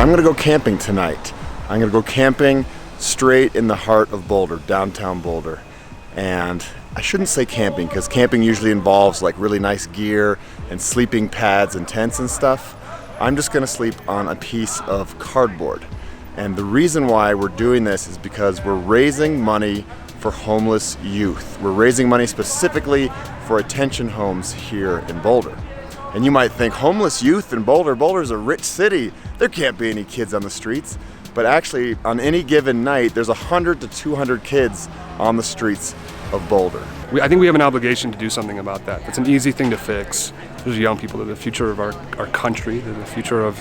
I'm gonna go camping tonight. I'm gonna go camping straight in the heart of Boulder, downtown Boulder. And I shouldn't say camping, because camping usually involves like really nice gear and sleeping pads and tents and stuff. I'm just gonna sleep on a piece of cardboard. And the reason why we're doing this is because we're raising money for homeless youth. We're raising money specifically for attention homes here in Boulder. And you might think, homeless youth in Boulder? Boulder's a rich city. There can't be any kids on the streets. But actually, on any given night, there's 100 to 200 kids on the streets of Boulder. I think we have an obligation to do something about that. It's an easy thing to fix. There's young people, they're the future of our country, they're the future of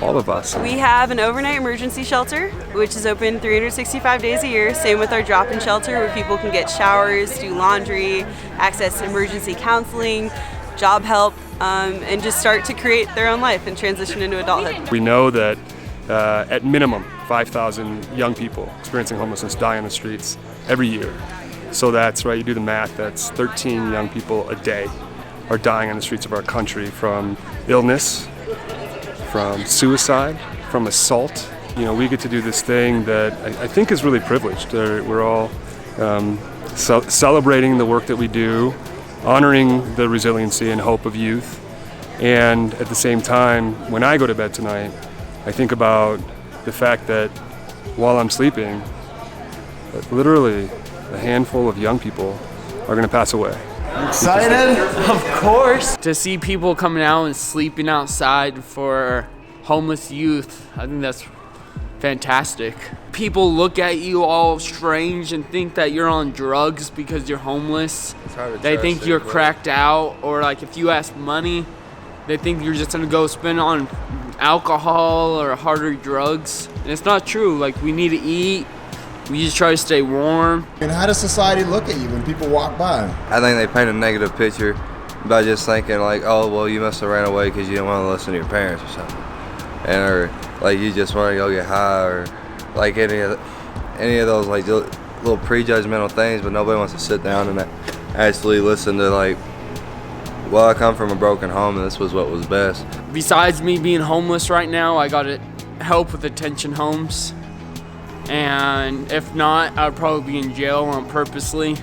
all of us. We have an overnight emergency shelter, which is open 365 days a year. Same with our drop-in shelter, where people can get showers, do laundry, access emergency counseling, job help, and just start to create their own life and transition into adulthood. We know that at minimum 5,000 young people experiencing homelessness die on the streets every year. So that's right, you do the math, that's 13 young people a day are dying on the streets of our country from illness, from suicide, from assault. You know, we get to do this thing that I think is really privileged. We're all celebrating the work that we do, honoring the resiliency and hope of youth. And at the same time, when I go to bed tonight, I think about the fact that while I'm sleeping, literally a handful of young people are going to pass away. Excited? Of course. To see people coming out and sleeping outside for homeless youth, I think that's fantastic. People look at you all strange and think that you're on drugs because you're homeless. They think you're cracked out, or like if you ask money, they think you're just gonna go spend on alcohol or harder drugs. And it's not true. Like, we need to eat. We just try to stay warm. And how does society look at you when people walk by? I think they paint a negative picture by just thinking like, oh, well, you must have ran away because you didn't want to listen to your parents or something. And or like you just want to go get high, or like any of those like little prejudgmental things, but nobody wants to sit down and actually listen to like, well, I come from a broken home and this was what was best. Besides me being homeless right now, I got to help with attention homes. And if not, I'd probably be in jail on purposely,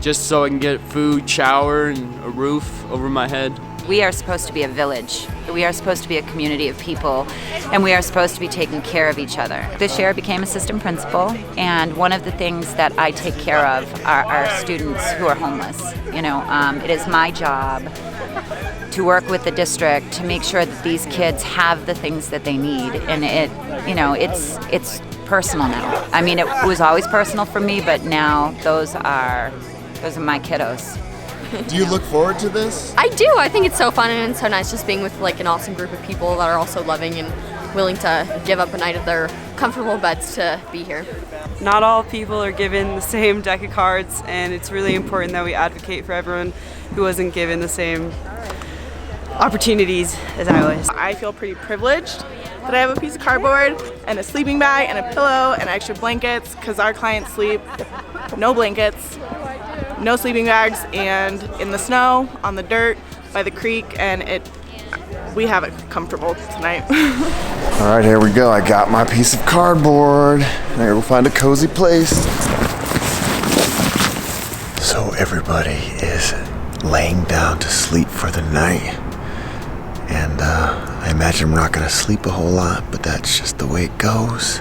just so I can get food, shower, and a roof over my head. We are supposed to be a village. We are supposed to be a community of people, and we are supposed to be taking care of each other. This year I became assistant principal, and one of the things that I take care of are our students who are homeless. You know, it is my job to work with the district to make sure that these kids have the things that they need, and it's personal now. I mean, it was always personal for me, but now those are my kiddos. Do you look forward to this? I do. I think it's so fun and it's so nice just being with like an awesome group of people that are also loving and willing to give up a night of their comfortable beds to be here. Not all people are given the same deck of cards, and it's really important that we advocate for everyone who wasn't given the same opportunities as I was. I feel pretty privileged that I have a piece of cardboard and a sleeping bag and a pillow and extra blankets, because our clients sleep no blankets, no sleeping bags, and in the snow, on the dirt, by the creek, and we have it comfortable tonight. All right, here we go. I got my piece of cardboard. I gotta go find a cozy place. So everybody is laying down to sleep for the night. And I imagine we're not gonna sleep a whole lot, but that's just the way it goes.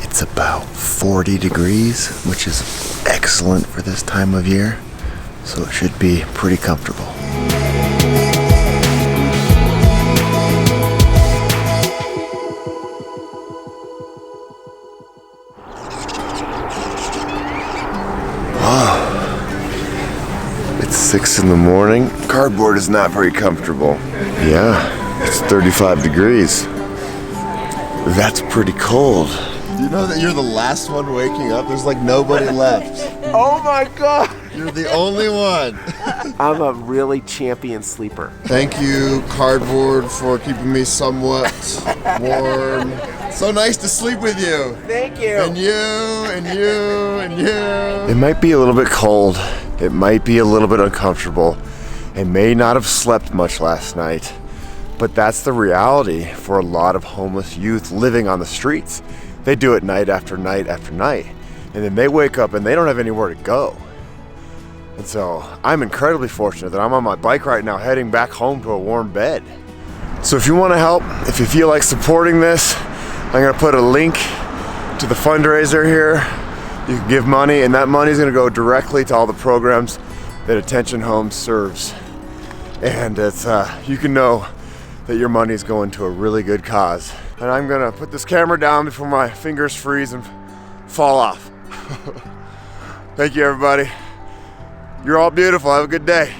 It's about 40 degrees, which is excellent for this time of year. So it should be pretty comfortable. It's 6 in the morning. Cardboard is not very comfortable. Yeah, it's 35 degrees. That's pretty cold. Do you know that you're the last one waking up? There's like nobody left. Oh my God! You're the only one. I'm a really champion sleeper. Thank you, cardboard, for keeping me somewhat warm. So nice to sleep with you. Thank you. And you, and you, and you. It might be a little bit cold. It might be a little bit uncomfortable. I may not have slept much last night, But that's the reality for a lot of homeless youth living on the streets. They do it night after night after night. And then they wake up and they don't have anywhere to go. And so I'm incredibly fortunate that I'm on my bike right now heading back home to a warm bed. So if you want to help, if you feel like supporting this, I'm going to put a link to the fundraiser here. You can give money, and that money is going to go directly to all the programs that Attention Home serves. And it's you can know that your money is going to a really good cause. And I'm going to put this camera down before my fingers freeze and fall off. Thank you, everybody. You're all beautiful. Have a good day.